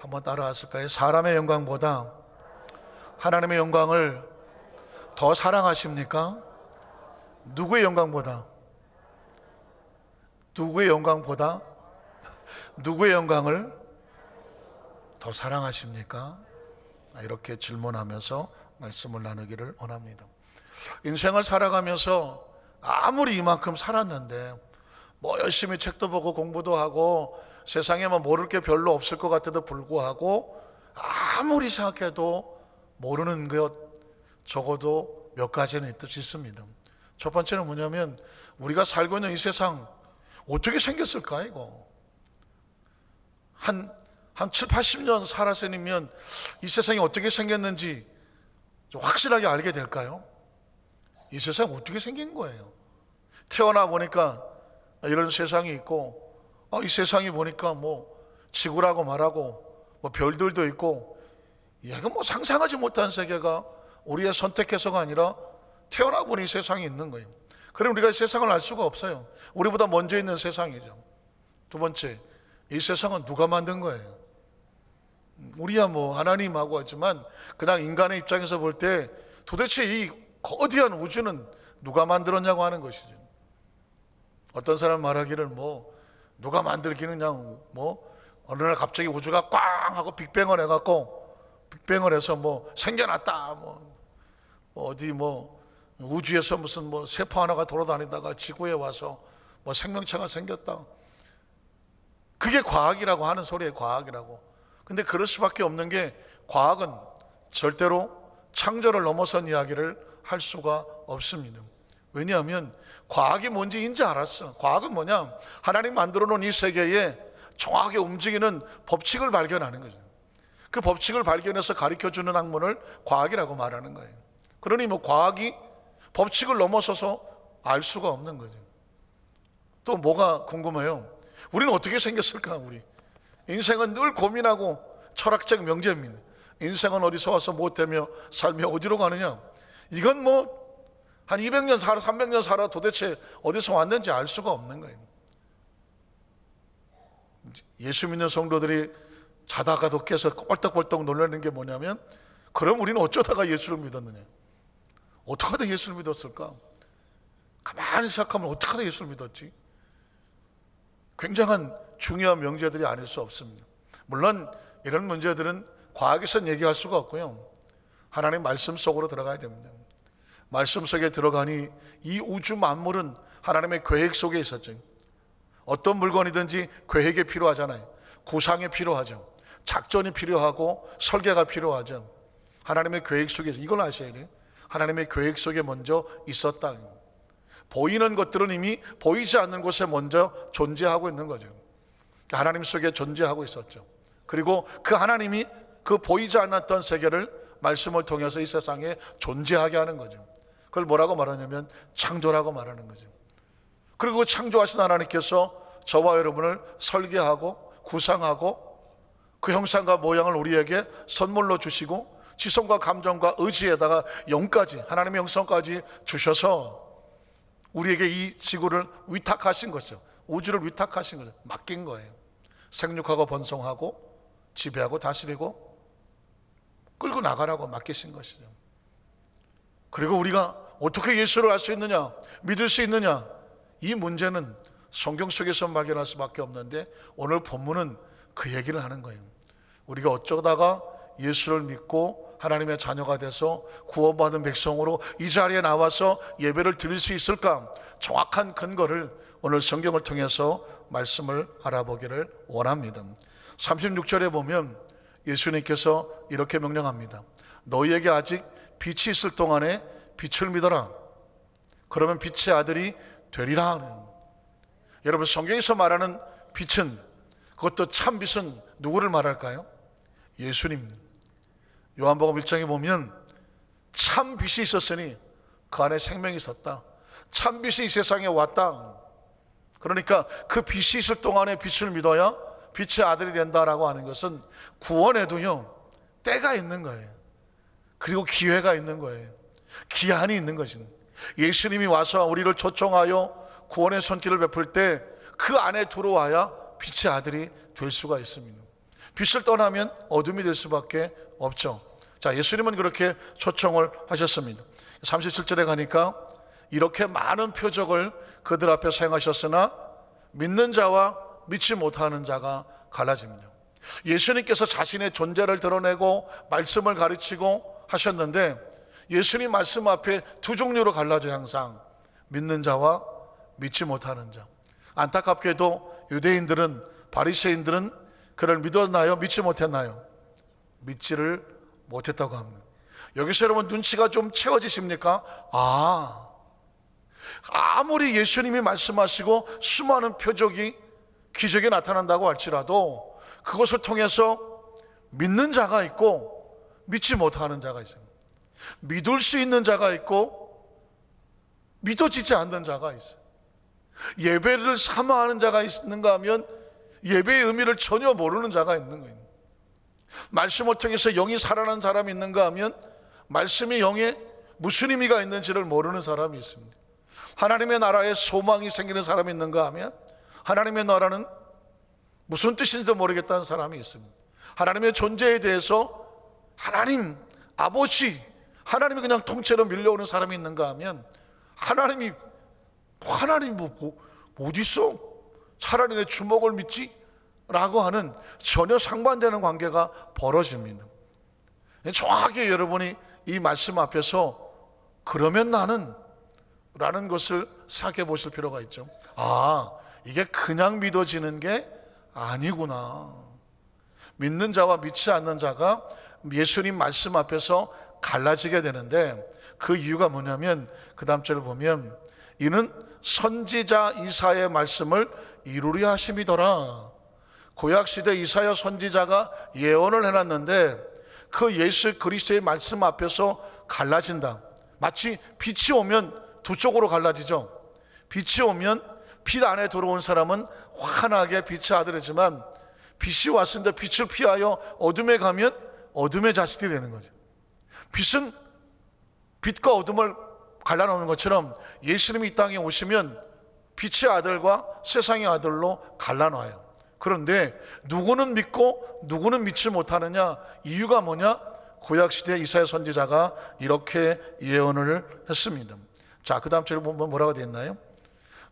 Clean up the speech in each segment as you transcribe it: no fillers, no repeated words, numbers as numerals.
한번 따라 하실까요? 사람의 영광보다 하나님의 영광을 더 사랑하십니까? 누구의 영광보다? 누구의 영광보다? 누구의 영광을 더 사랑하십니까? 이렇게 질문하면서 말씀을 나누기를 원합니다. 인생을 살아가면서 아무리 이만큼 살았는데 뭐 열심히 책도 보고 공부도 하고 세상에 뭐 모를 게 별로 없을 것 같아도 불구하고 아무리 생각해도 모르는 것 적어도 몇 가지는 있듯이 있습니다. 첫 번째는 뭐냐면 우리가 살고 있는 이 세상 어떻게 생겼을까 이거. 한 7, 80년 살았으면 이 세상이 어떻게 생겼는지 좀 확실하게 알게 될까요? 이 세상 어떻게 생긴 거예요? 태어나 보니까 이런 세상이 있고 이 세상이 보니까 뭐 지구라고 말하고 뭐 별들도 있고 이거 뭐 상상하지 못한 세계가 우리의 선택해서가 아니라 태어나 보니 세상이 있는 거예요. 그럼 우리가 이 세상을 알 수가 없어요. 우리보다 먼저 있는 세상이죠. 두 번째, 이 세상은 누가 만든 거예요? 우리야 뭐 하나님하고 하지만 그냥 인간의 입장에서 볼 때 도대체 이 거대한 우주는 누가 만들었냐고 하는 것이죠. 어떤 사람 말하기를 뭐 누가 만들기는 그냥 뭐 어느 날 갑자기 우주가 꽝 하고 빅뱅을 해갖고 빅뱅을 해서 뭐 생겨났다 뭐 어디 뭐 우주에서 무슨 뭐 세포 하나가 돌아다니다가 지구에 와서 뭐 생명체가 생겼다. 그게 과학이라고 하는 소리예요. 과학이라고. 근데 그럴 수밖에 없는 게 과학은 절대로 창조를 넘어선 이야기를 할 수가 없습니다. 왜냐하면 과학이 뭔지 이제 알았어. 과학은 뭐냐? 하나님 만들어 놓은 이 세계에 정확하게 움직이는 법칙을 발견하는 거죠. 그 법칙을 발견해서 가르쳐주는 학문을 과학이라고 말하는 거예요. 그러니 뭐 과학이 법칙을 넘어서서 알 수가 없는 거죠. 또 뭐가 궁금해요? 우리는 어떻게 생겼을까? 우리 인생은 늘 고민하고 철학적 명제입니다. 인생은 어디서 와서 무엇되며 삶이 어디로 가느냐? 이건 뭐 한 200년 살아 300년 살아 도대체 어디서 왔는지 알 수가 없는 거예요. 예수 믿는 성도들이 자다가도 깨서 꼴떡꼴떡 놀라는 게 뭐냐면 그럼 우리는 어쩌다가 예수를 믿었느냐? 어떻게 하다 예수를 믿었을까? 가만히 생각하면 어떻게 하다 예수를 믿었지? 굉장한 중요한 명제들이 아닐 수 없습니다. 물론 이런 문제들은 과학에서는 얘기할 수가 없고요. 하나님 말씀 속으로 들어가야 됩니다. 말씀 속에 들어가니 이 우주 만물은 하나님의 계획 속에 있었죠. 어떤 물건이든지 계획이 필요하잖아요. 구상이 필요하죠. 작전이 필요하고 설계가 필요하죠. 하나님의 계획 속에서 이걸 아셔야 돼요. 하나님의 계획 속에 먼저 있었다. 보이는 것들은 이미 보이지 않는 곳에 먼저 존재하고 있는 거죠. 하나님 속에 존재하고 있었죠. 그리고 그 하나님이 그 보이지 않았던 세계를 말씀을 통해서 이 세상에 존재하게 하는 거죠. 그걸 뭐라고 말하냐면 창조라고 말하는 거죠. 그리고 창조하신 하나님께서 저와 여러분을 설계하고 구상하고 그 형상과 모양을 우리에게 선물로 주시고 지성과 감정과 의지에다가 영까지 하나님의 영성까지 주셔서 우리에게 이 지구를 위탁하신 거죠. 우주를 위탁하신 거죠. 맡긴 거예요. 생육하고 번성하고 지배하고 다스리고 끌고 나가라고 맡기신 것이죠. 그리고 우리가 어떻게 예수를 알 수 있느냐, 믿을 수 있느냐, 이 문제는 성경 속에서 발견할 수밖에 없는데 오늘 본문은 그 얘기를 하는 거예요. 우리가 어쩌다가 예수를 믿고 하나님의 자녀가 돼서 구원받은 백성으로 이 자리에 나와서 예배를 드릴 수 있을까? 정확한 근거를 오늘 성경을 통해서 말씀을 알아보기를 원합니다. 36절에 보면 예수님께서 이렇게 명령합니다. 너희에게 아직 빛이 있을 동안에 빛을 믿어라. 그러면 빛의 아들이 되리라. 여러분, 성경에서 말하는 빛은, 그것도 참 빛은 누구를 말할까요? 예수님. 요한복음 1장에 보면 참 빛이 있었으니 그 안에 생명이 있었다. 참 빛이 이 세상에 왔다. 그러니까 그 빛이 있을 동안에 빛을 믿어야 빛의 아들이 된다라고 하는 것은 구원에도요 때가 있는 거예요. 그리고 기회가 있는 거예요. 기한이 있는 것입니다. 예수님이 와서 우리를 초청하여 구원의 손길을 베풀 때 그 안에 들어와야 빛의 아들이 될 수가 있습니다. 빛을 떠나면 어둠이 될 수밖에 없죠. 자, 예수님은 그렇게 초청을 하셨습니다. 37절에 가니까 이렇게 많은 표적을 그들 앞에 사용하셨으나 믿는 자와 믿지 못하는 자가 갈라집니다. 예수님께서 자신의 존재를 드러내고 말씀을 가르치고 하셨는데 예수님 말씀 앞에 두 종류로 갈라져요. 항상 믿는 자와 믿지 못하는 자. 안타깝게도 유대인들은, 바리새인들은 그를 믿었나요? 믿지 못했나요? 믿지를 못했다고 합니다. 여기서 여러분 눈치가 좀 채워지십니까? 아무리 예수님이 말씀하시고 수많은 표적이, 기적이 나타난다고 할지라도 그것을 통해서 믿는 자가 있고 믿지 못하는 자가 있습니다. 믿을 수 있는 자가 있고 믿어지지 않는 자가 있어요. 예배를 사모하는 자가 있는가 하면 예배의 의미를 전혀 모르는 자가 있는 거예요. 말씀을 통해서 영이 살아난 사람이 있는가 하면 말씀이 영에 무슨 의미가 있는지를 모르는 사람이 있습니다. 하나님의 나라에 소망이 생기는 사람이 있는가 하면 하나님의 나라는 무슨 뜻인지도 모르겠다는 사람이 있습니다. 하나님의 존재에 대해서 하나님, 아버지, 하나님이 그냥 통째로 밀려오는 사람이 있는가 하면 하나님 어디 있어? 차라리 내 주먹을 믿지? 라고 하는 전혀 상반되는 관계가 벌어집니다. 정확히 여러분이 이 말씀 앞에서 그러면 나는 라는 것을 생각해 보실 필요가 있죠. 이게 그냥 믿어지는 게 아니구나. 믿는 자와 믿지 않는 자가 예수님 말씀 앞에서 갈라지게 되는데 그 이유가 뭐냐면 그 다음 절을 보면 이는 선지자 이사야의 말씀을 이루려 하심이더라. 구약시대 이사야 선지자가 예언을 해놨는데 그 예수 그리스도의 말씀 앞에서 갈라진다. 마치 빛이 오면 두 쪽으로 갈라지죠. 빛이 오면 빛 안에 들어온 사람은 환하게 빛의 아들이지만 빛이 왔는데 빛을 피하여 어둠에 가면 어둠의 자식들이 되는 거죠. 빛은 빛과 어둠을 갈라놓는 것처럼 예수님이 이 땅에 오시면 빛의 아들과 세상의 아들로 갈라놔요. 그런데 누구는 믿고 누구는 믿지 못하느냐? 이유가 뭐냐? 구약시대 이사야 선지자가 이렇게 예언을 했습니다. 자, 그 다음 절에 보면 뭐라고 되어 있나요?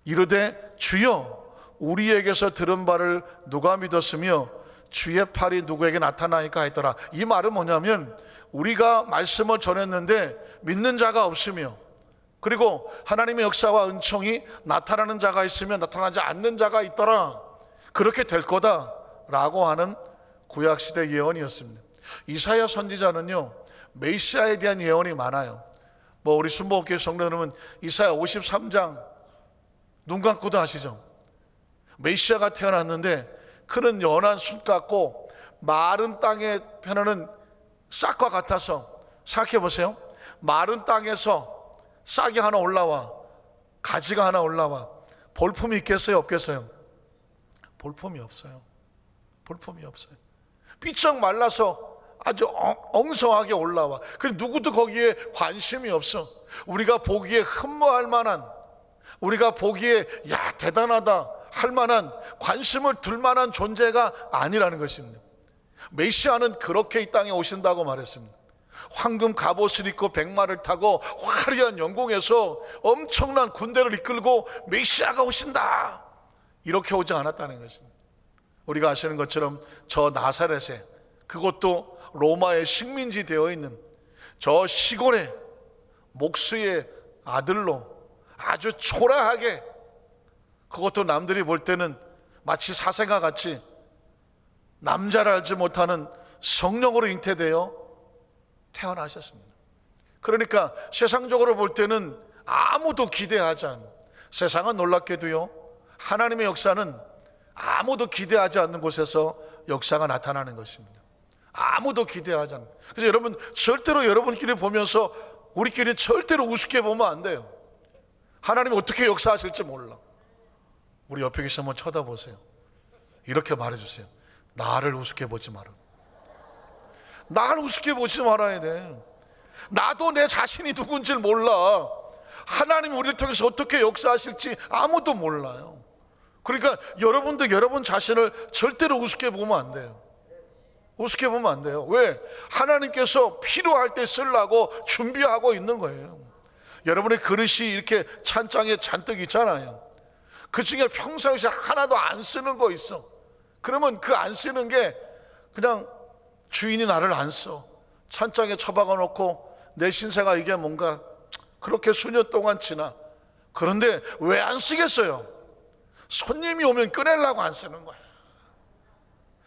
이르되 주여 우리에게서 들은 바를 누가 믿었으며 주의 팔이 누구에게 나타나니까 했더라. 이 말은 뭐냐면 우리가 말씀을 전했는데 믿는 자가 없으며 그리고 하나님의 역사와 은총이 나타나는 자가 있으면 나타나지 않는 자가 있더라. 그렇게 될 거다라고 하는 구약시대 예언이었습니다. 이사야 선지자는요 메시아에 대한 예언이 많아요. 우리 순복음교회 성도들은 이사야 53장 눈 감고도 아시죠? 메시아가 태어났는데 그는 연한 숯 같고 마른 땅에 펴나는 싹과 같아서 생각해 보세요. 마른 땅에서 싹이 하나 올라와 가지가 하나 올라와 볼품이 있겠어요? 없겠어요? 볼품이 없어요. 볼품이 없어요. 삐쩍 말라서 아주 엉성하게 올라와. 그래서 누구도 거기에 관심이 없어. 우리가 보기에 흠모할 만한, 우리가 보기에 야 대단하다 할 만한, 관심을 둘 만한 존재가 아니라는 것입니다. 메시아는 그렇게 이 땅에 오신다고 말했습니다. 황금 갑옷을 입고 백마를 타고 화려한 영공에서 엄청난 군대를 이끌고 메시아가 오신다, 이렇게 오지 않았다는 것입니다. 우리가 아시는 것처럼 저 나사렛에, 그것도 로마의 식민지 되어 있는 저 시골의 목수의 아들로 아주 초라하게, 그것도 남들이 볼 때는 마치 사생아 같이 남자를 알지 못하는 성령으로 잉태되어 태어나셨습니다. 그러니까 세상적으로 볼 때는 아무도 기대하지 않는, 세상은 놀랍게도요 하나님의 역사는 아무도 기대하지 않는 곳에서 역사가 나타나는 것입니다. 아무도 기대하지 않는. 그래서 여러분 절대로 여러분끼리 보면서 우리끼리 절대로 우습게 보면 안 돼요. 하나님이 어떻게 역사하실지 몰라. 우리 옆에 계신 한번 쳐다보세요. 이렇게 말해주세요. 나를 우습게 보지 마라. 나를 우습게 보지 말아야 돼. 나도 내 자신이 누군지를 몰라. 하나님이 우리를 통해서 어떻게 역사하실지 아무도 몰라요. 그러니까 여러분도 여러분 자신을 절대로 우습게 보면 안 돼요. 우습게 보면 안 돼요. 왜? 하나님께서 필요할 때 쓰려고 준비하고 있는 거예요. 여러분의 그릇이 이렇게 찬장에 잔뜩 있잖아요. 그 중에 평상시에 하나도 안 쓰는 거 있어. 그러면 그 안 쓰는 게 그냥 주인이 나를 안 써. 찬장에 처박아 놓고 내 신세가 이게 뭔가 그렇게 수년 동안 지나. 그런데 왜 안 쓰겠어요? 손님이 오면 꺼내려고 안 쓰는 거예요.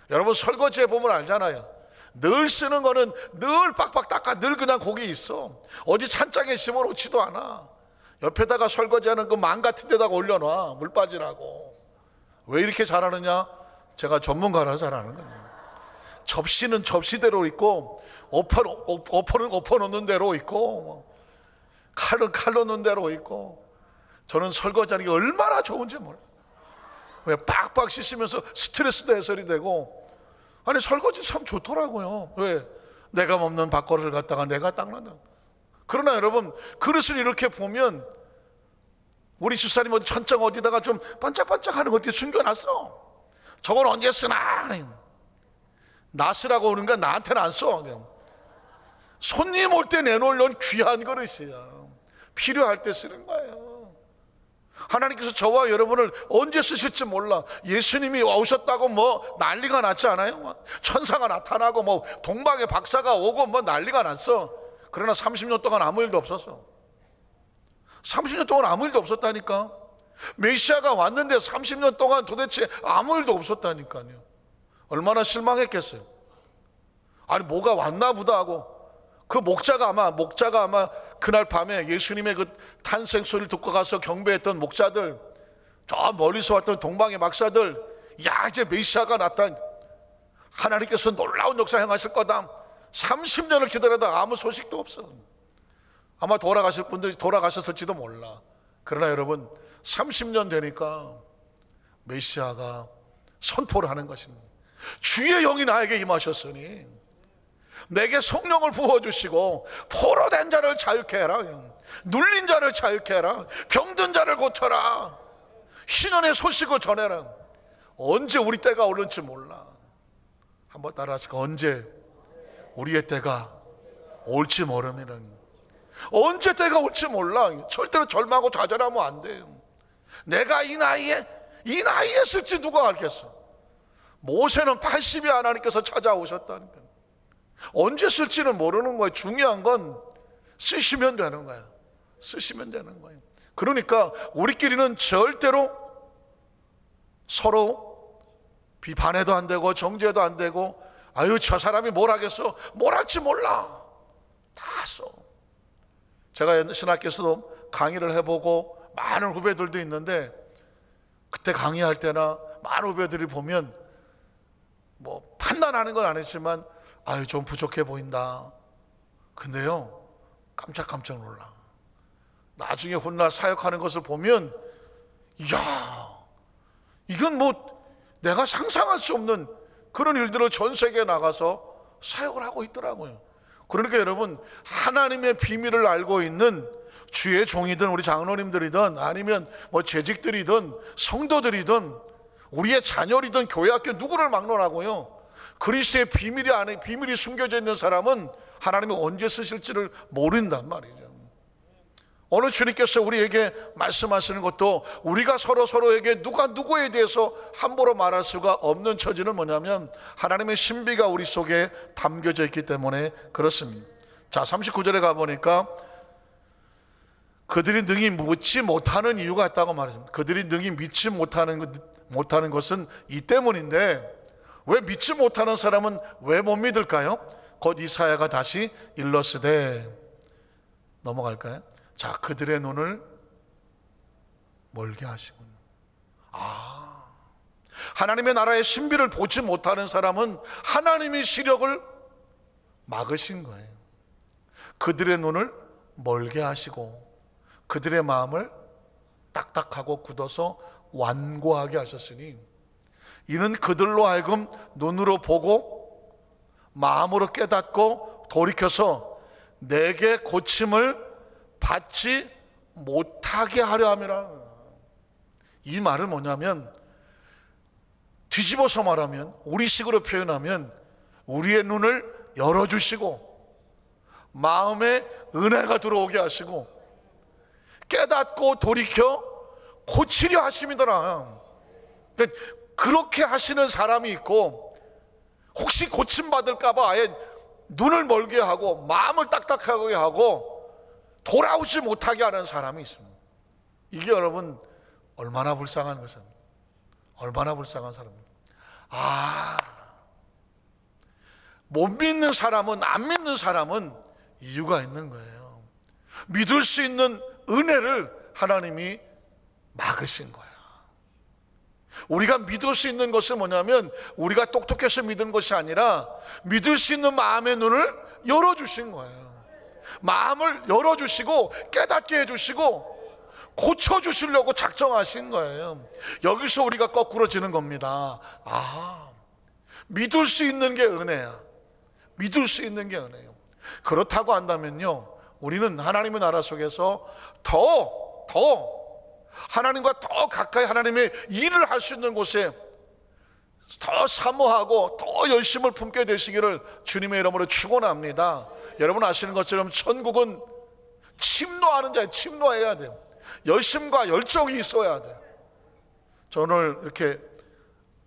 여러분 설거지해 보면 알잖아요. 늘 쓰는 거는 늘 빡빡 닦아 늘 그냥 거기 있어. 어디 찬장에 심어놓지도 않아. 옆에다가 설거지하는 그 망 같은 데다가 올려놔. 물 빠지라고. 왜 이렇게 잘하느냐? 제가 전문가라서 잘하는 거예요. 접시는 접시대로 있고 엎어는 엎어놓는 대로 있고 칼은 칼 놓는 대로 있고. 저는 설거지하는 게 얼마나 좋은지 몰라요. 왜 빡빡 씻으면서 스트레스도 해소이 되고. 아니 설거지 참 좋더라고요. 왜? 내가 먹는 밥그릇을 갖다가 내가 닦는다. 그러나 여러분 그릇을 이렇게 보면 우리 집사님 어디 천장 어디다가 좀 반짝반짝하는 거 어떻게 숨겨놨어. 저걸 언제 쓰나. 나 쓰라고 오는 건 나한테는 안 써. 손님 올 때 내놓으려는 귀한 그릇이야. 필요할 때 쓰는 거예요. 하나님께서 저와 여러분을 언제 쓰실지 몰라. 예수님이 오셨다고 뭐 난리가 났지 않아요? 천사가 나타나고 뭐 동방의 박사가 오고 뭐 난리가 났어. 그러나 30년 동안 아무 일도 없었어. 30년 동안 아무 일도 없었다니까. 메시아가 왔는데 30년 동안 도대체 아무 일도 없었다니까요. 얼마나 실망했겠어요. 아니 뭐가 왔나 보다 하고. 그 목자가 아마 그날 밤에 예수님의 그 탄생 소리를 듣고 가서 경배했던 목자들, 저 멀리서 왔던 동방의 박사들, 야 이제 메시아가 나타나, 하나님께서 놀라운 역사 행하실 거다. 30년을 기다려도 아무 소식도 없어. 아마 돌아가실 분들이 돌아가셨을지도 몰라. 그러나 여러분 30년 되니까 메시아가 선포를 하는 것입니다. 주의 영이 나에게 임하셨으니 내게 성령을 부어주시고 포로된 자를 자유케 해라. 눌린 자를 자유케 해라. 병든 자를 고쳐라. 신원의 소식을 전해라. 언제 우리 때가 오는지 몰라. 한번 따라하실까? 언제 우리의 때가 올지 모릅니다. 언제 때가 올지 몰라. 절대로 절망하고 좌절하면 안 돼요. 내가 이 나이에 쓸지 누가 알겠어. 모세는 80이 하나님께서 찾아오셨다니까. 언제 쓸지는 모르는 거예요. 중요한 건 쓰시면 되는 거예요. 쓰시면 되는 거예요. 그러니까 우리끼리는 절대로 서로 비판해도 안 되고 정죄도 안 되고, 아유 저 사람이 뭘 하겠어, 뭘 할지 몰라, 다 써. 제가 신학교에서도 강의를 해보고 많은 후배들도 있는데, 그때 강의할 때나 많은 후배들이 보면 뭐 판단하는 건 아니지만 아유 좀 부족해 보인다. 근데요 깜짝깜짝 놀라. 나중에 훗날 사역하는 것을 보면 이야 이건 뭐 내가 상상할 수 없는 그런 일들을 전 세계에 나가서 사역을 하고 있더라고요. 그러니까 여러분 하나님의 비밀을 알고 있는 주의 종이든 우리 장로님들이든 아니면 뭐 재직들이든 성도들이든 우리의 자녀이든 교회학교 누구를 막론하고요, 그리스도의 비밀이 숨겨져 있는 사람은 하나님이 언제 쓰실지를 모른단 말이죠. 오늘 주님께서 우리에게 말씀하시는 것도 우리가 서로에게 누가 누구에 대해서 함부로 말할 수가 없는 처지는 뭐냐면 하나님의 신비가 우리 속에 담겨져 있기 때문에 그렇습니다. 자 39절에 가보니까 그들이 능히 믿지 못하는 이유가 있다고 말했습니다. 그들이 능히 믿지 못하는 것은 이 때문인데, 왜 믿지 못하는 사람은 왜 못 믿을까요? 곧 이사야가 다시 일러스되, 넘어갈까요? 자, 그들의 눈을 멀게 하시군. 하나님의 나라의 신비를 보지 못하는 사람은 하나님의 시력을 막으신 거예요. 그들의 눈을 멀게 하시고 그들의 마음을 딱딱하고 굳어서 완고하게 하셨으니, 이는 그들로 하여금 눈으로 보고 마음으로 깨닫고 돌이켜서 내게 고침을 받지 못하게 하려 함이라. 이 말은 뭐냐면, 뒤집어서 말하면, 우리식으로 표현하면 우리의 눈을 열어주시고 마음에 은혜가 들어오게 하시고 깨닫고 돌이켜 고치려 하심이더라. 그렇게 하시는 사람이 있고, 혹시 고침받을까봐 아예 눈을 멀게 하고 마음을 딱딱하게 하고 돌아오지 못하게 하는 사람이 있습니다. 이게 여러분 얼마나 불쌍한 것입니까? 얼마나 불쌍한 사람입니다. 못 믿는 사람은, 안 믿는 사람은 이유가 있는 거예요. 믿을 수 있는 은혜를 하나님이 막으신 거야. 우리가 믿을 수 있는 것은 뭐냐면, 우리가 똑똑해서 믿은 것이 아니라 믿을 수 있는 마음의 눈을 열어주신 거예요. 마음을 열어주시고 깨닫게 해주시고 고쳐주시려고 작정하신 거예요. 여기서 우리가 거꾸로지는 겁니다. 믿을 수 있는 게 은혜야. 믿을 수 있는 게 은혜예요. 그렇다고 한다면요, 우리는 하나님의 나라 속에서 더 하나님과 더 가까이 하나님의 일을 할 수 있는 곳에 더 사모하고 더 열심을 품게 되시기를 주님의 이름으로 축원합니다. 여러분 아시는 것처럼 천국은 침노하는 자에 침노해야 돼요. 열심과 열정이 있어야 돼요. 저 오늘 이렇게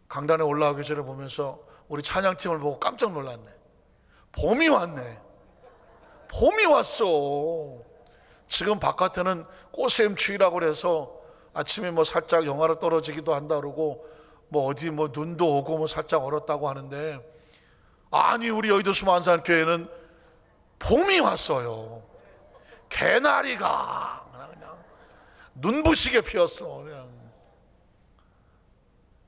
강단에 올라오기 전에 보면서 우리 찬양팀을 보고 깜짝 놀랐네. 봄이 왔네. 봄이 왔어. 지금 바깥에는 꽃샘추위라고 그래서 아침에 뭐 살짝 영하로 떨어지기도 한다 그러고, 뭐 어디 뭐 눈도 오고 뭐 살짝 얼었다고 하는데, 아니 우리 여의도 수만산교회는 봄이 왔어요. 개나리가 그냥 눈부시게 피었어. 그냥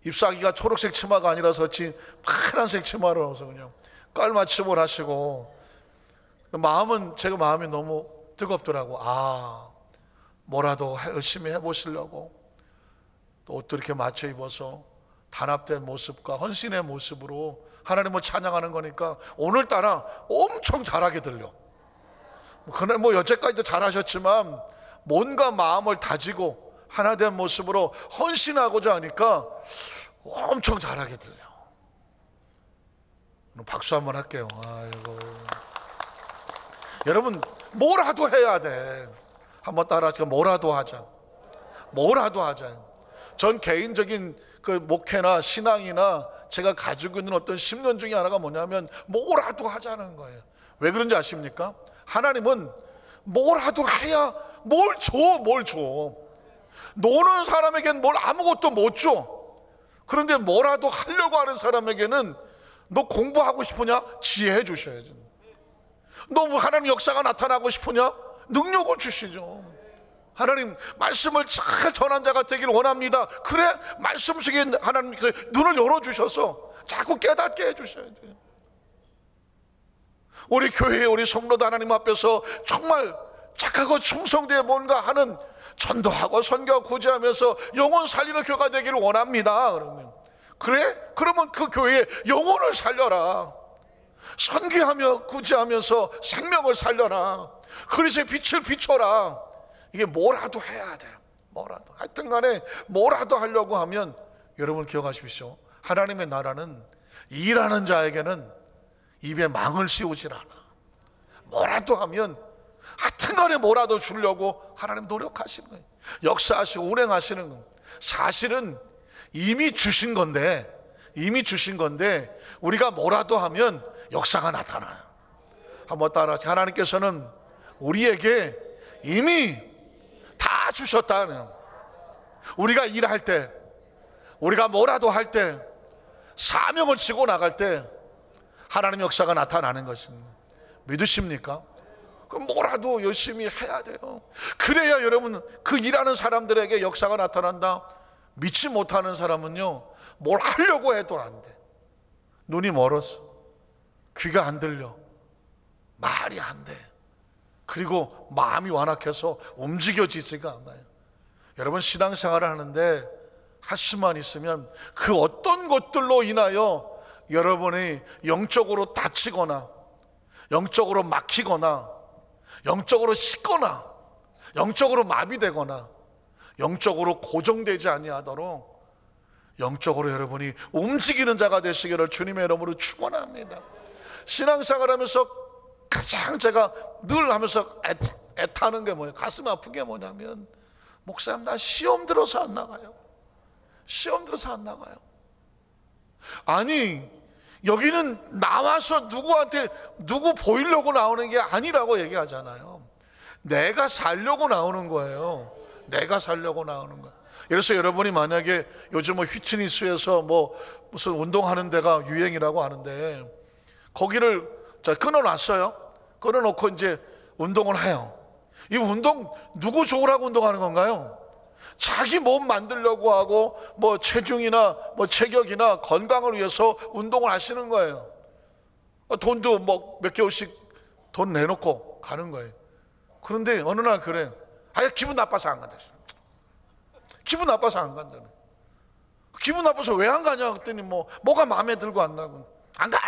잎사귀가 초록색 치마가 아니라서 그렇지 파란색 치마를 넣어서 그냥 깔맞춤을 하시고, 마음은, 제가 마음이 너무 뜨겁더라고. 뭐라도 열심히 해보시려고 또 옷도 이렇게 맞춰 입어서 단합된 모습과 헌신의 모습으로 하나님을 찬양하는 거니까 오늘따라 엄청 잘하게 들려. 그날 뭐 여태까지도 잘하셨지만 뭔가 마음을 다지고 하나된 모습으로 헌신하고자 하니까 엄청 잘하게 들려. 박수 한번 할게요. 아이고. 여러분 뭐라도 해야 돼. 한번 따라하시고 뭐라도 하자. 뭐라도 하자. 전 개인적인 그 목회나 신앙이나 제가 가지고 있는 어떤 신념 중에 하나가 뭐냐면 뭐라도 하자는 거예요. 왜 그런지 아십니까? 하나님은 뭐라도 해야 뭘 줘. 노는 사람에게는 뭘 아무것도 못 줘. 그런데 뭐라도 하려고 하는 사람에게는 너 공부하고 싶으냐? 지혜 주셔야죠. 너 뭐 하나님 역사가 나타나고 싶으냐? 능력을 주시죠. 하나님 말씀을 잘 전한 자가 되길 원합니다. 그래, 말씀 속에 하나님 눈을 열어주셔서 자꾸 깨닫게 해주셔야 돼요. 우리 교회, 우리 성도도 하나님 앞에서 정말 착하고 충성되어 뭔가 하는, 전도하고 선교하고 구제하면서 영혼 살리는 교회가 되기를 원합니다. 그러면 그 교회의 영혼을 살려라. 선교하며 구제하면서 생명을 살려라. 그리스도의 빛을 비춰라. 이게 뭐라도 해야 돼요. 뭐라도. 하여튼 간에 뭐라도 하려고 하면, 여러분 기억하십시오. 하나님의 나라는 일하는 자에게는 입에 망을 씌우질 않아. 뭐라도 하면 하여튼 간에 뭐라도 주려고 하나님 노력하시는 거예요. 역사하시고 운행하시는 거예요. 사실은 이미 주신 건데 우리가 뭐라도 하면 역사가 나타나요. 한번 따라하세요. 하나님께서는 우리에게 이미 다 주셨다는, 우리가 일할 때, 우리가 뭐라도 할 때, 사명을 지고 나갈 때 하나님 역사가 나타나는 것입니다. 믿으십니까? 그럼 뭐라도 열심히 해야 돼요. 그래야 여러분 그 일하는 사람들에게 역사가 나타난다. 믿지 못하는 사람은요, 뭘 하려고 해도 안 돼. 눈이 멀어서, 귀가 안 들려, 말이 안 돼. 그리고 마음이 완악해서 움직여지지가 않아요. 여러분 신앙생활을 하는데 할 수만 있으면 그 어떤 것들로 인하여 여러분이 영적으로 다치거나 영적으로 막히거나 영적으로 식거나 영적으로 마비되거나 영적으로 고정되지 아니하도록 영적으로 여러분이 움직이는 자가 되시기를 주님의 이름으로 축원합니다. 신앙생활 하면서 가장 제가 늘 하면서 애타는 게 뭐예요? 가슴 아픈 게 뭐냐면, 목사님 나 시험 들어서 안 나가요. 시험 들어서 안 나가요. 아니, 여기는 나와서 누구한테 누구 보이려고 나오는 게 아니라고 얘기하잖아요. 내가 살려고 나오는 거예요. 내가 살려고 나오는 거예요. 그래서 여러분이 만약에 요즘 뭐 휘트니스에서 뭐 무슨 운동하는 데가 유행이라고 하는데, 거기를 자 끊어놨어요. 끊어놓고 이제 운동을 해요. 이 운동 누구 좋으라고 운동하는 건가요? 자기 몸 만들려고 하고 뭐 체중이나 뭐 체격이나 건강을 위해서 운동을 하시는 거예요. 돈도 뭐 몇 개월씩 돈 내놓고 가는 거예요. 그런데 어느 날 그래. 기분 나빠서 안 간다. 기분 나빠서 안 간다네. 기분 나빠서 왜 안 가냐 그랬더니 뭐가 마음에 들고 안 나고 안 가.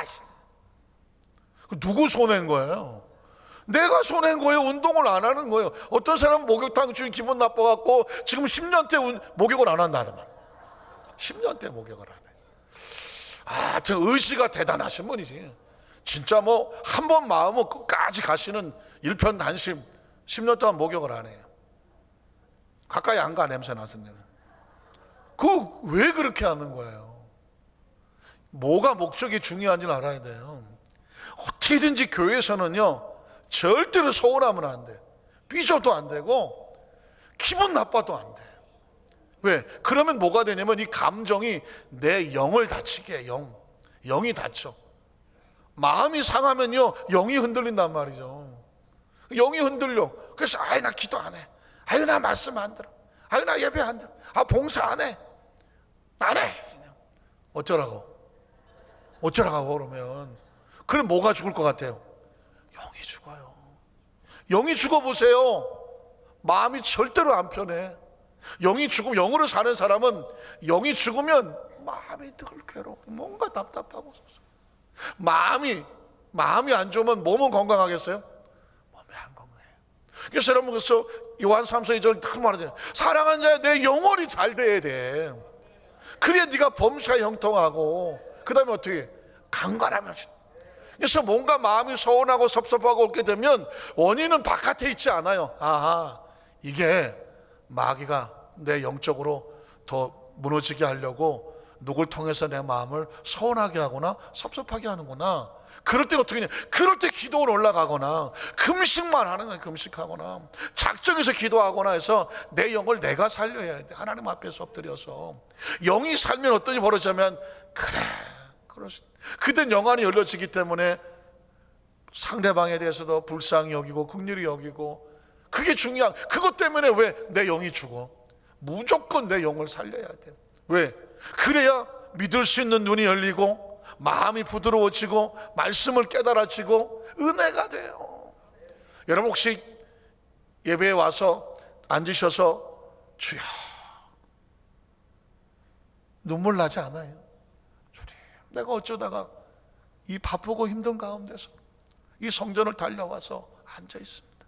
누구 손해인 거예요? 내가 손해인 거예요. 운동을 안 하는 거예요. 어떤 사람은 목욕탕 주인 기분 나빠갖고 지금 10년째 목욕을 안 한다더만. 10년째 목욕을 안 해. 저 의지가 대단하신 분이지. 진짜 뭐 한 번 마음은 끝까지 가시는 일편단심 10년 동안 목욕을 안 해요. 가까이 안 가, 냄새 나서. 왜 그렇게 하는 거예요? 뭐가 목적이 중요한지는 알아야 돼요. 어떻게든지 교회에서는요, 절대로 서운하면 안 돼. 삐져도 안 되고 기분 나빠도 안 돼. 왜? 그러면 뭐가 되냐면 이 감정이 내 영을 다치게 해. 영이 다쳐. 마음이 상하면요, 영이 흔들린단 말이죠. 영이 흔들려. 그래서 나 기도 안 해. 나 말씀 안 들어. 나 예배 안 들어. 봉사 안 해. 안 해. 어쩌라고 그러면. 그럼 뭐가 죽을 것 같아요? 영이 죽어요. 영이 죽어보세요. 마음이 절대로 안 편해. 영이 죽으면, 영으로 사는 사람은 영이 죽으면 마음이 늘 괴로워. 뭔가 답답하고. 마음이 안 좋으면 몸은 건강하겠어요? 몸이 안 건강해요. 그래서 여러분, 그래서 요한 3서 2절 딱 말하잖아요. 사랑하는 자야 내 영혼이 잘 돼야 돼. 그래야 네가 범사에 형통하고, 그 다음에 어떻게? 강건하면. 그래서 뭔가 마음이 서운하고 섭섭하고 오게 되면 원인은 바깥에 있지 않아요. 이게 마귀가 내 영적으로 더 무너지게 하려고 누굴 통해서 내 마음을 서운하게 하거나 섭섭하게 하는구나. 그럴 때 어떻게 하냐? 그럴 때 기도를 올라가거나 금식만 하는 거예요. 금식하거나 작정해서 기도하거나 해서 내 영을 내가 살려야 돼. 하나님 앞에서 엎드려서. 영이 살면 어떤 일이 벌어지냐면, 그땐 영 안이 열려지기 때문에 상대방에 대해서도 불쌍히 여기고 긍휼히 여기고. 그게 중요한. 그것 때문에 왜 내 영이 죽어? 무조건 내 영을 살려야 돼. 왜? 그래야 믿을 수 있는 눈이 열리고 마음이 부드러워지고 말씀을 깨달아지고 은혜가 돼요. 여러분 혹시 예배에 와서 앉으셔서 주여 눈물 나지 않아요? 주님, 내가 어쩌다가 이 바쁘고 힘든 가운데서 이 성전을 달려와서 앉아 있습니다.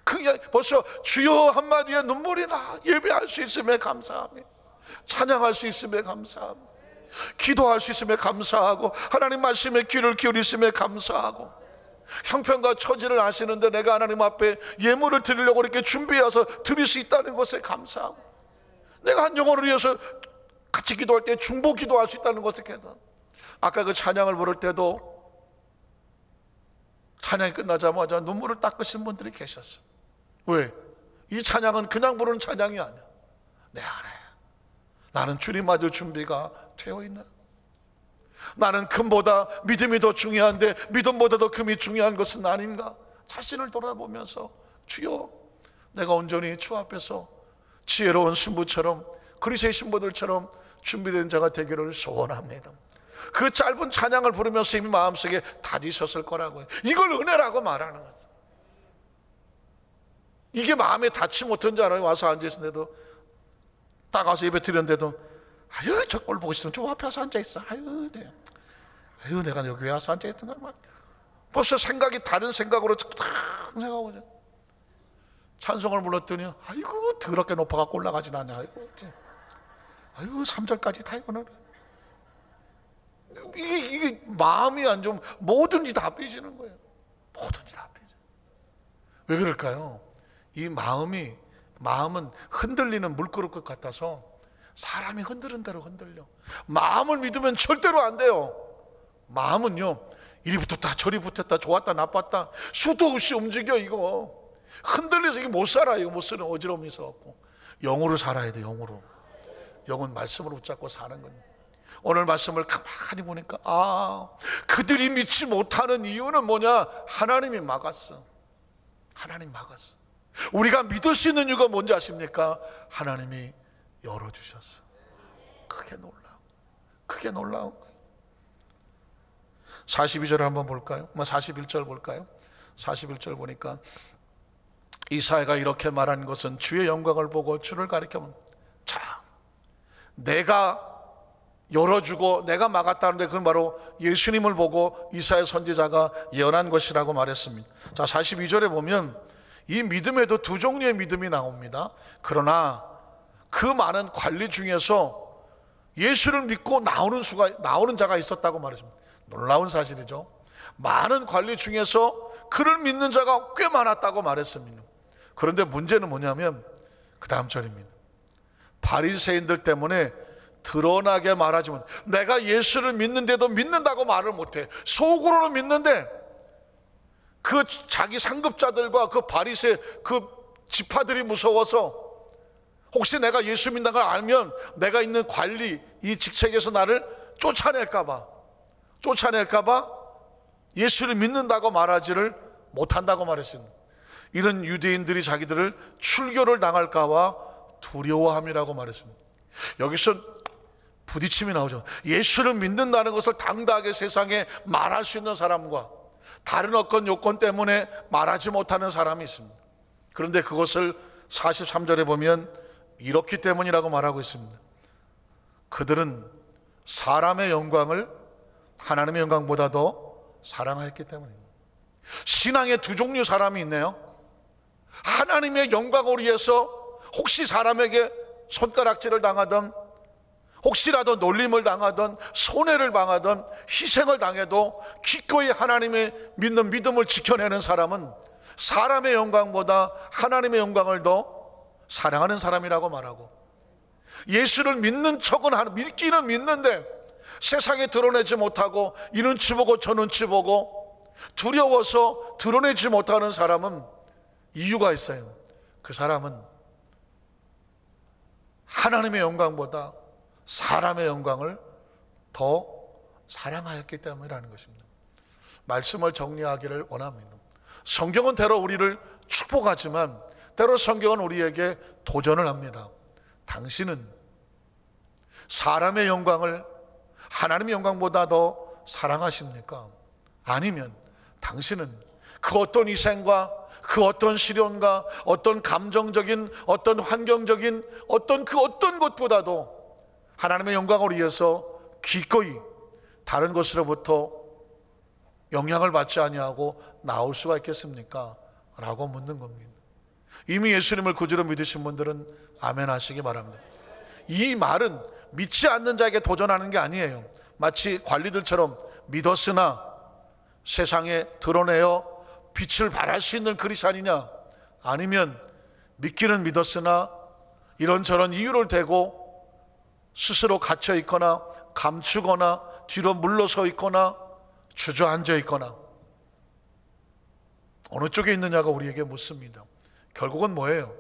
그게 벌써 주여 한마디에 눈물이 나. 예배할 수 있음에 감사합니다. 찬양할 수 있음에 감사합니다. 기도할 수 있음에 감사하고 하나님 말씀에 귀를 기울이심에 감사하고 형편과 처지를 아시는데 내가 하나님 앞에 예물을 드리려고 이렇게 준비해서 드릴 수 있다는 것에 감사하고 내가 한 영혼을 위해서 같이 기도할 때 중보 기도할 수 있다는 것에 감사하고 아까 그 찬양을 부를 때도 찬양이 끝나자마자 눈물을 닦으신 분들이 계셨어요. 왜? 이 찬양은 그냥 부르는 찬양이 아니야. 내 안에 나는 주님 맞을 준비가 되어 있나? 나는 금보다 믿음이 더 중요한데 믿음보다 더 금이 중요한 것은 아닌가? 자신을 돌아보면서 주여 내가 온전히 주 앞에서 지혜로운 신부처럼 그리스도의 신부들처럼 준비된 자가 되기를 소원합니다. 그 짧은 찬양을 부르면서 이미 마음속에 다지셨을 거라고요. 이걸 은혜라고 말하는 거죠. 이게 마음에 닿지 못한 줄 알아요. 와서 앉아있는데도 딱 와서 예배 드렸는데도 아유 저 꼴 보고 싶으면 저 앞에 와서 앉아있어. 아유 내가 여기 왜 와서 앉아있던가 막 벌써 생각이 다른 생각으로 탁 생각하고 찬송을 불렀더니 아이고 더럽게 높아갖고 올라가진 않냐. 아유 3절까지 다 이거는 이게 마음이 안 좋으면 뭐든지 다 삐지는 거예요. 뭐든지 다 삐져. 왜 그럴까요? 이 마음은 흔들리는 물그릇 같아서 사람이 흔드는 대로 흔들려. 마음을 믿으면 절대로 안 돼요. 마음은요, 이리 붙었다 저리 붙었다, 좋았다 나빴다 수도 없이 움직여. 이거 흔들려서 이게 못 살아. 이거 못 쓰는 어지러움이 있어갖고 영으로 살아야 돼. 영으로. 영은 말씀으로 붙잡고 사는 겁니다. 오늘 말씀을 가만히 보니까 그들이 믿지 못하는 이유는 뭐냐? 하나님이 막았어. 하나님 막았어. 우리가 믿을 수 있는 이유가 뭔지 아십니까? 하나님이 열어주셨어. 그게 놀라운 거예요. 42절을 한번 볼까요? 41절 볼까요? 41절 보니까 이사야가 이렇게 말한 것은 주의 영광을 보고 주를 가리켜, 자, 내가 열어주고 내가 막았다는데 그건 바로 예수님을 보고 이사야 선지자가 예언한 것이라고 말했습니다. 자, 42절에 보면 이 믿음에도 두 종류의 믿음이 나옵니다. 그러나 그 많은 관리 중에서 예수를 믿고 나오는 자가 있었다고 말했습니다. 놀라운 사실이죠. 많은 관리 중에서 그를 믿는 자가 꽤 많았다고 말했습니다. 그런데 문제는 뭐냐면 그 다음 절입니다. 바리새인들 때문에 드러나게 말하지 못. 내가 예수를 믿는데도 믿는다고 말을 못해. 속으로는 믿는데 그 자기 상급자들과 그 바리새 그 지파들이 무서워서 혹시 내가 예수 믿는다는 걸 알면 내가 있는 관리 이 직책에서 나를 쫓아낼까 봐 예수를 믿는다고 말하지를 못한다고 말했습니다. 이런 유대인들이 자기들을 출교를 당할까 봐 두려워함이라고 말했습니다. 여기서 부딪힘이 나오죠. 예수를 믿는다는 것을 당당하게 세상에 말할 수 있는 사람과 다른 어떤 요건 때문에 말하지 못하는 사람이 있습니다. 그런데 그것을 43절에 보면 이렇기 때문이라고 말하고 있습니다. 그들은 사람의 영광을 하나님의 영광보다 더 사랑하였기 때문입니다. 신앙의 두 종류 사람이 있네요. 하나님의 영광을 위해서 혹시 사람에게 손가락질을 당하던, 혹시라도 놀림을 당하던, 손해를 당하던, 희생을 당해도 기꺼이 하나님의 믿는 믿음을 지켜내는 사람은 사람의 영광보다 하나님의 영광을 더 사랑하는 사람이라고 말하고, 예수를 믿는 척은 믿기는 믿는데 세상에 드러내지 못하고 이 눈치 보고 저 눈치 보고 두려워서 드러내지 못하는 사람은 이유가 있어요. 그 사람은 하나님의 영광보다 사람의 영광을 더 사랑하였기 때문이라는 것입니다. 말씀을 정리하기를 원합니다. 성경은 때로 우리를 축복하지만 때로 성경은 우리에게 도전을 합니다. 당신은 사람의 영광을 하나님의 영광보다 더 사랑하십니까? 아니면 당신은 그 어떤 희생과 그 어떤 시련과 어떤 감정적인 어떤 환경적인 어떤 것보다도 하나님의 영광을 위해서 기꺼이 다른 것으로부터 영향을 받지 아니하고 나올 수가 있겠습니까? 라고 묻는 겁니다. 이미 예수님을 구주로 믿으신 분들은 아멘 하시기 바랍니다. 이 말은 믿지 않는 자에게 도전하는 게 아니에요. 마치 관리들처럼 믿었으나 세상에 드러내어 빛을 발할 수 있는 그리스도이냐, 아니면 믿기는 믿었으나 이런저런 이유를 대고 스스로 갇혀 있거나 감추거나 뒤로 물러서 있거나 주저앉아 있거나 어느 쪽에 있느냐가 우리에게 묻습니다. 결국은 뭐예요?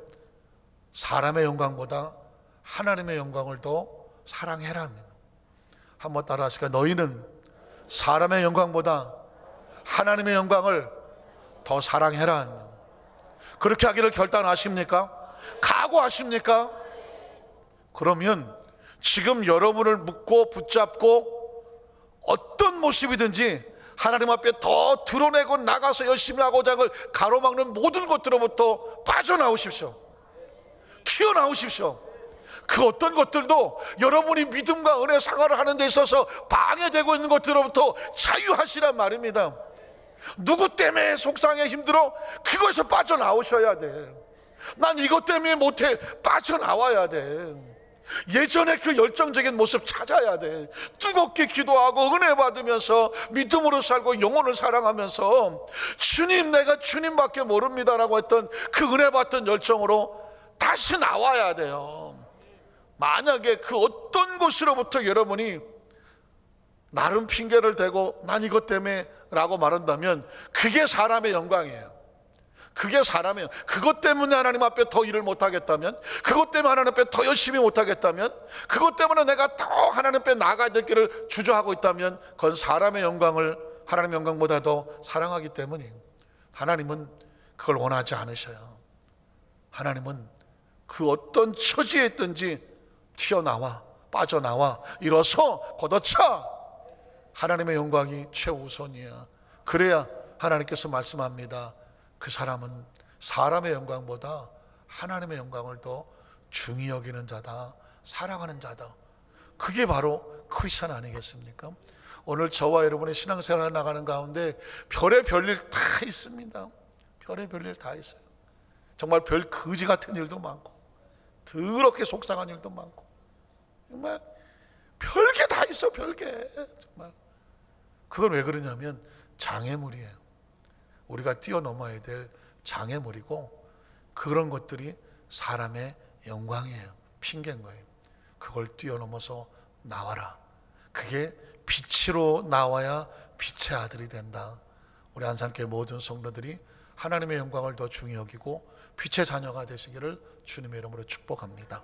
사람의 영광보다 하나님의 영광을 더 사랑해라 합니다. 한번 따라 하실까요? 너희는 사람의 영광보다 하나님의 영광을 더 사랑해라 합니다. 그렇게 하기를 결단하십니까? 각오하십니까? 그러면 지금 여러분을 묶고 붙잡고 어떤 모습이든지 하나님 앞에 더 드러내고 나가서 열심히 하고자 하는 걸 가로막는 모든 것들로부터 빠져나오십시오. 튀어나오십시오. 그 어떤 것들도 여러분이 믿음과 은혜 생활을 하는 데 있어서 방해되고 있는 것들로부터 자유하시란 말입니다. 누구 때문에 속상해 힘들어? 그것에서 빠져나오셔야 돼. 난 이것 때문에 못해. 빠져나와야 돼. 예전에 그 열정적인 모습 찾아야 돼. 뜨겁게 기도하고 은혜 받으면서 믿음으로 살고 영혼을 사랑하면서 주님, 내가 주님밖에 모릅니다라고 했던 그 은혜 받던 열정으로 다시 나와야 돼요. 만약에 그 어떤 곳으로부터 여러분이 나름 핑계를 대고 난 이것 때문에 라고 말한다면 그게 사람의 영광이에요. 그게 사람이에요. 그것 때문에 하나님 앞에 더 일을 못하겠다면, 그것 때문에 하나님 앞에 더 열심히 못하겠다면, 그것 때문에 내가 더 하나님 앞에 나가야 될 길을 주저하고 있다면 그건 사람의 영광을 하나님의 영광보다도 사랑하기 때문이에요. 하나님은 그걸 원하지 않으셔요. 하나님은 그 어떤 처지에 있든지 튀어나와, 빠져나와, 일어서 걷어차. 하나님의 영광이 최우선이야. 그래야 하나님께서 말씀합니다. 그 사람은 사람의 영광보다 하나님의 영광을 더 중히 여기는 자다, 사랑하는 자다. 그게 바로 크리스찬 아니겠습니까? 오늘 저와 여러분의 신앙생활 나가는 가운데 별의 별일 다 있습니다. 별의 별일 다 있어요. 정말 별 거지 같은 일도 많고 더럽게 속상한 일도 많고 정말 별게 다 있어. 별게 정말. 그건 왜 그러냐면 장애물이에요. 우리가 뛰어넘어야 될 장애물이고 그런 것들이 사람의 영광이에요. 핑계인 거예요. 그걸 뛰어넘어서 나와라. 그게 빛으로 나와야 빛의 아들이 된다. 우리 안산교회 모든 성도들이 하나님의 영광을 더 중히 여기고 빛의 자녀가 되시기를 주님의 이름으로 축복합니다.